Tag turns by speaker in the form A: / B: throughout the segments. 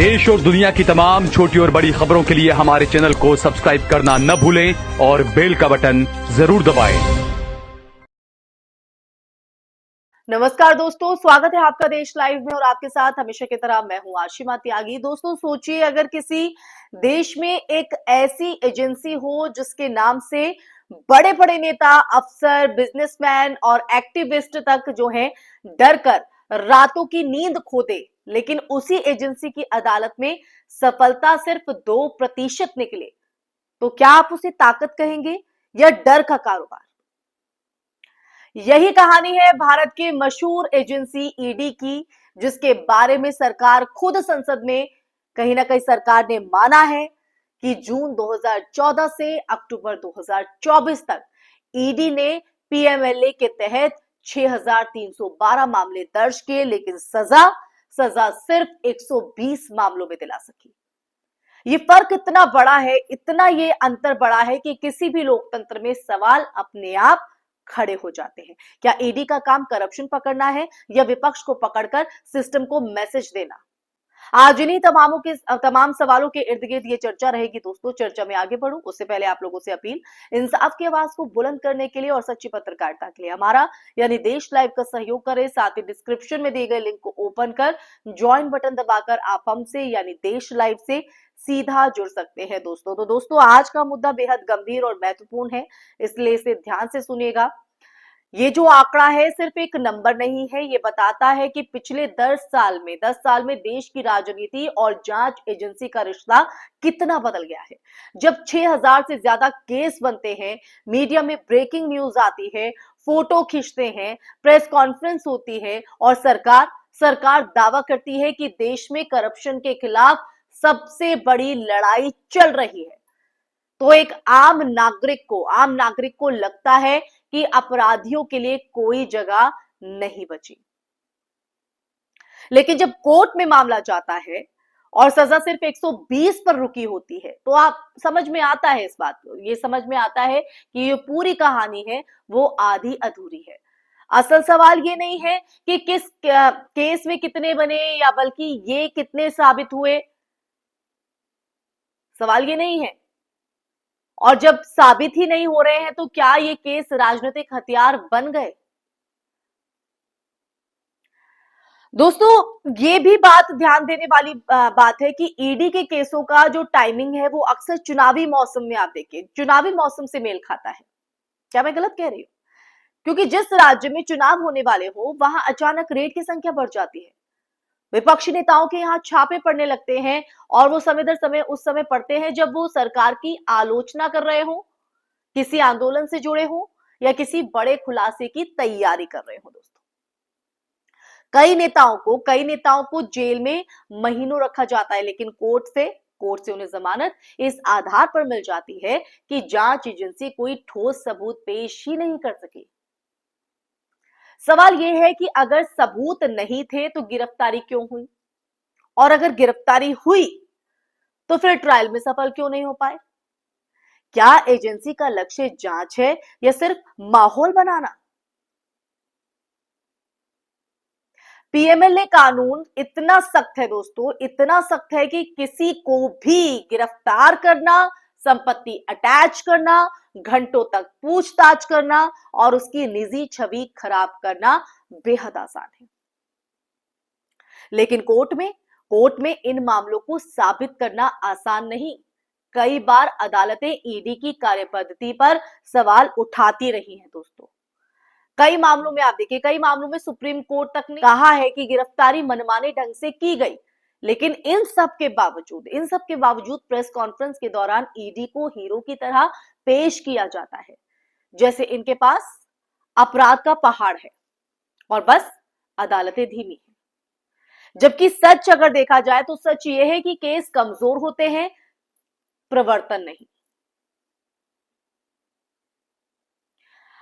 A: देश और दुनिया की तमाम छोटी और बड़ी खबरों के लिए हमारे चैनल को सब्सक्राइब करना न भूलें और बेल का बटन जरूर दबाएं।
B: नमस्कार दोस्तों, स्वागत है आपका देश लाइव में और आपके साथ हमेशा की तरह मैं हूं आशिमा त्यागी। दोस्तों सोचिए, अगर किसी देश में एक ऐसी एजेंसी हो जिसके नाम से बड़े बड़े नेता, अफसर, बिजनेसमैन और एक्टिविस्ट तक जो है डर कर रातों की नींद खो दे, लेकिन उसी एजेंसी की अदालत में सफलता सिर्फ 2% निकले, तो क्या आप उसे ताकत कहेंगे या डर का कारोबार? यही कहानी है भारत के मशहूर एजेंसी ईडी की, जिसके बारे में सरकार खुद संसद में कहीं ना कहीं सरकार ने माना है कि जून 2014 से अक्टूबर 2024 तक ईडी ने पीएमएलए के तहत 6312 मामले दर्ज किए, लेकिन सजा सिर्फ 120 मामलों में दिला सकी। ये फर्क इतना बड़ा है, इतना ये अंतर बड़ा है कि किसी भी लोकतंत्र में सवाल अपने आप खड़े हो जाते हैं। क्या ईडी का काम करप्शन पकड़ना है या विपक्ष को पकड़कर सिस्टम को मैसेज देना? आज इन्हीं तमाम सवालों के इर्द गिर्द ये चर्चा रहेगी। दोस्तों, चर्चा में आगे बढ़ूं उससे पहले आप लोगों से अपील, इंसाफ की आवाज को बुलंद करने के लिए और सच्ची पत्रकारिता के लिए हमारा यानी देश लाइव का सहयोग करें। साथ ही डिस्क्रिप्शन में दिए गए लिंक को ओपन कर ज्वाइन बटन दबाकर आप हमसे यानी देश लाइव से सीधा जुड़ सकते हैं। दोस्तों आज का मुद्दा बेहद गंभीर और महत्वपूर्ण है, इसलिए इसे ध्यान से सुनिएगा। ये जो आंकड़ा है सिर्फ एक नंबर नहीं है, ये बताता है कि पिछले 10 साल में देश की राजनीति और जांच एजेंसी का रिश्ता कितना बदल गया है। जब 6000 से ज्यादा केस बनते हैं, मीडिया में ब्रेकिंग न्यूज आती है, फोटो खींचते हैं, प्रेस कॉन्फ्रेंस होती है और सरकार दावा करती है कि देश में करप्शन के खिलाफ सबसे बड़ी लड़ाई चल रही है, तो एक आम नागरिक को लगता है कि अपराधियों के लिए कोई जगह नहीं बची। लेकिन जब कोर्ट में मामला जाता है और सजा सिर्फ 120 पर रुकी होती है, तो आप समझ में आता है, इस बात को ये समझ में आता है कि ये पूरी कहानी है वो आधी अधूरी है। असल सवाल ये नहीं है कि किस केस में कितने बने या बल्कि ये कितने साबित हुए, सवाल ये नहीं है। और जब साबित ही नहीं हो रहे हैं तो क्या ये केस राजनीतिक हथियार बन गए? दोस्तों ये भी बात ध्यान देने वाली बात है कि ईडी के केसों का जो टाइमिंग है वो अक्सर चुनावी मौसम में, आप देखिए, चुनावी मौसम से मेल खाता है। क्या मैं गलत कह रही हूं? क्योंकि जिस राज्य में चुनाव होने वाले हो वहां अचानक रेड की संख्या बढ़ जाती है, विपक्षी नेताओं के यहाँ छापे पड़ने लगते हैं और वो समय दर समय उस समय पड़ते हैं जब वो सरकार की आलोचना कर रहे हो, किसी आंदोलन से जुड़े हो या किसी बड़े खुलासे की तैयारी कर रहे हो। दोस्तों कई नेताओं को जेल में महीनों रखा जाता है, लेकिन कोर्ट से उन्हें जमानत इस आधार पर मिल जाती है कि जांच एजेंसी कोई ठोस सबूत पेश ही नहीं कर सकी। सवाल यह है कि अगर सबूत नहीं थे तो गिरफ्तारी क्यों हुई, और अगर गिरफ्तारी हुई तो फिर ट्रायल में सफल क्यों नहीं हो पाए? क्या एजेंसी का लक्ष्य जांच है या सिर्फ माहौल बनाना? पीएमएलए कानून इतना सख्त है दोस्तों, इतना सख्त है कि किसी को भी गिरफ्तार करना, संपत्ति अटैच करना, घंटों तक पूछताछ करना और उसकी निजी छवि खराब करना बेहद आसान है। लेकिन कोर्ट में इन मामलों को साबित करना आसान नहीं। कई बार अदालतें ईडी की कार्यपद्धति पर सवाल उठाती रही हैं। दोस्तों कई मामलों में आप देखिए, कई मामलों में सुप्रीम कोर्ट तक ने कहा है कि गिरफ्तारी मनमाने ढंग से की गई, लेकिन इन सब के बावजूद प्रेस कॉन्फ्रेंस के दौरान ईडी को हीरो की तरह पेश किया जाता है, जैसे इनके पास अपराध का पहाड़ है और बस अदालतें धीमी हैं। जबकि सच अगर देखा जाए तो सच ये है कि केस कमजोर होते हैं, प्रवर्तन नहीं।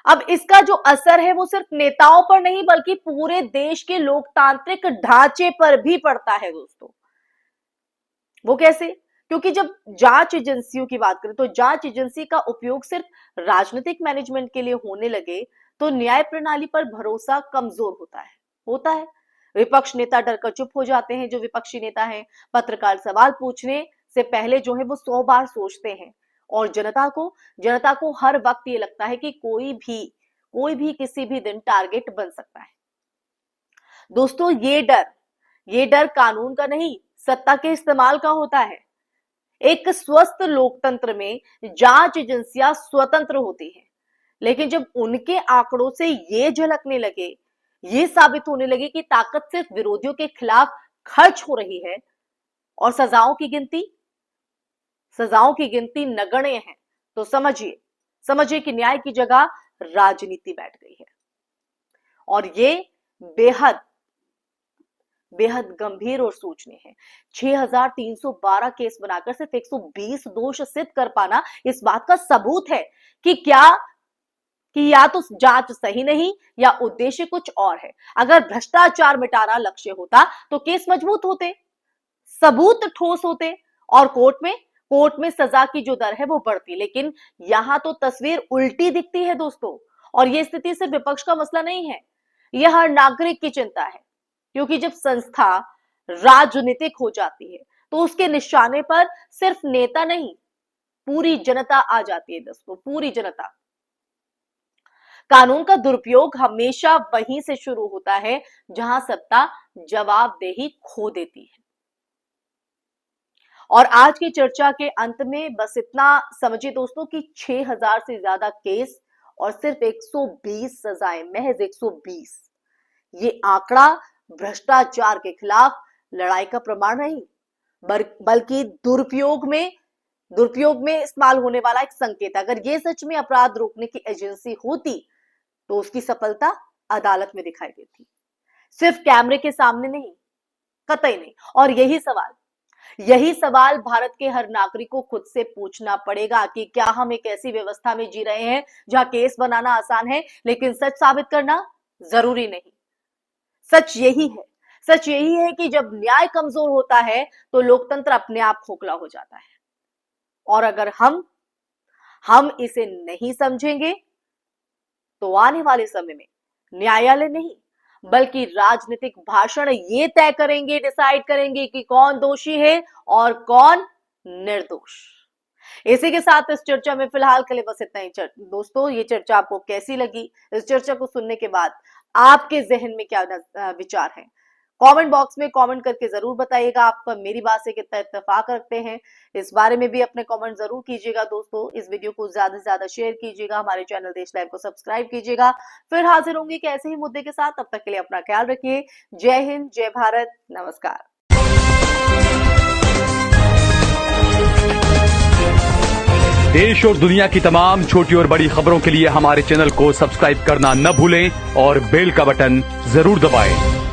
B: अब इसका जो असर है वो सिर्फ नेताओं पर नहीं बल्कि पूरे देश के लोकतांत्रिक ढांचे पर भी पड़ता है। दोस्तों वो कैसे? क्योंकि जब जांच एजेंसियों की बात करें तो जांच एजेंसी का उपयोग सिर्फ राजनीतिक मैनेजमेंट के लिए होने लगे तो न्याय प्रणाली पर भरोसा कमजोर होता है। विपक्ष नेता डरकर चुप हो जाते हैं, जो विपक्षी नेता हैं। पत्रकार सवाल पूछने से पहले जो है वो 100 बार सोचते हैं। और जनता को हर वक्त ये लगता है कि कोई भी किसी भी दिन टारगेट बन सकता है। दोस्तों, ये डर कानून का नहीं, सत्ता के इस्तेमाल का होता है। एक स्वस्थ लोकतंत्र में जांच एजेंसियां स्वतंत्र होती हैं, लेकिन जब उनके आंकड़ों से ये झलकने लगे, ये साबित होने लगे कि ताकत सिर्फ विरोधियों के खिलाफ खर्च हो रही है और सजाओं की गिनती नगण्य है, तो समझिए कि न्याय की जगह राजनीति बैठ गई है। और ये बेहद गंभीर और सोचनीय है। 6312 केस बनाकर सिर्फ 120 दोष सिद्ध कर पाना इस बात का सबूत है कि या तो जांच सही नहीं या उद्देश्य कुछ और है। अगर भ्रष्टाचार मिटाना लक्ष्य होता तो केस मजबूत होते, सबूत ठोस होते और कोर्ट में सजा की जो दर है वो बढ़ती। लेकिन यहां तो तस्वीर उल्टी दिखती है दोस्तों। और यह स्थिति सिर्फ विपक्ष का मसला नहीं है, यह हर नागरिक की चिंता है। क्योंकि जब संस्था राजनीतिक हो जाती है तो उसके निशाने पर सिर्फ नेता नहीं, पूरी जनता आ जाती है दोस्तों, पूरी जनता। कानून का दुरुपयोग हमेशा वहीं से शुरू होता है जहां सत्ता जवाबदेही खो देती है। और आज की चर्चा के अंत में बस इतना समझिए दोस्तों कि 6000 से ज्यादा केस और सिर्फ 120 सजाएं, महज 120। ये आंकड़ा भ्रष्टाचार के खिलाफ लड़ाई का प्रमाण नहीं, बल्कि दुरुपयोग में इस्तेमाल होने वाला एक संकेत। अगर ये सच में अपराध रोकने की एजेंसी होती तो उसकी सफलता अदालत में दिखाई देती, सिर्फ कैमरे के सामने नहीं, कतई नहीं। और यही सवाल भारत के हर नागरिक को खुद से पूछना पड़ेगा कि क्या हम एक ऐसी व्यवस्था में जी रहे हैं जहां केस बनाना आसान है लेकिन सच साबित करना जरूरी नहीं। सच यही है कि जब न्याय कमजोर होता है तो लोकतंत्र अपने आप खोखला हो जाता है। और अगर हम इसे नहीं समझेंगे तो आने वाले समय में न्यायालय नहीं बल्कि राजनीतिक भाषण ये तय करेंगे, डिसाइड करेंगे कि कौन दोषी है और कौन निर्दोष। इसी के साथ इस चर्चा में फिलहाल के लिए बस इतना ही। दोस्तों, ये चर्चा आपको कैसी लगी? इस चर्चा को सुनने के बाद आपके जहन में क्या विचार है? कमेंट बॉक्स में कमेंट करके जरूर बताइएगा। आप मेरी बात से कितना इत्तेफाक रखते हैं, इस बारे में भी अपने कमेंट जरूर कीजिएगा। दोस्तों, इस वीडियो को ज्यादा से ज्यादा शेयर कीजिएगा, हमारे चैनल देश लाइव को सब्सक्राइब कीजिएगा। फिर हाजिर होंगे कि ऐसे ही मुद्दे के साथ। तब तक के लिए अपना ख्याल रखिए। जय हिंद, जय भारत, नमस्कार।
A: देश और दुनिया की तमाम छोटी और बड़ी खबरों के लिए हमारे चैनल को सब्सक्राइब करना न भूलें और बेल का बटन जरूर दबाएं।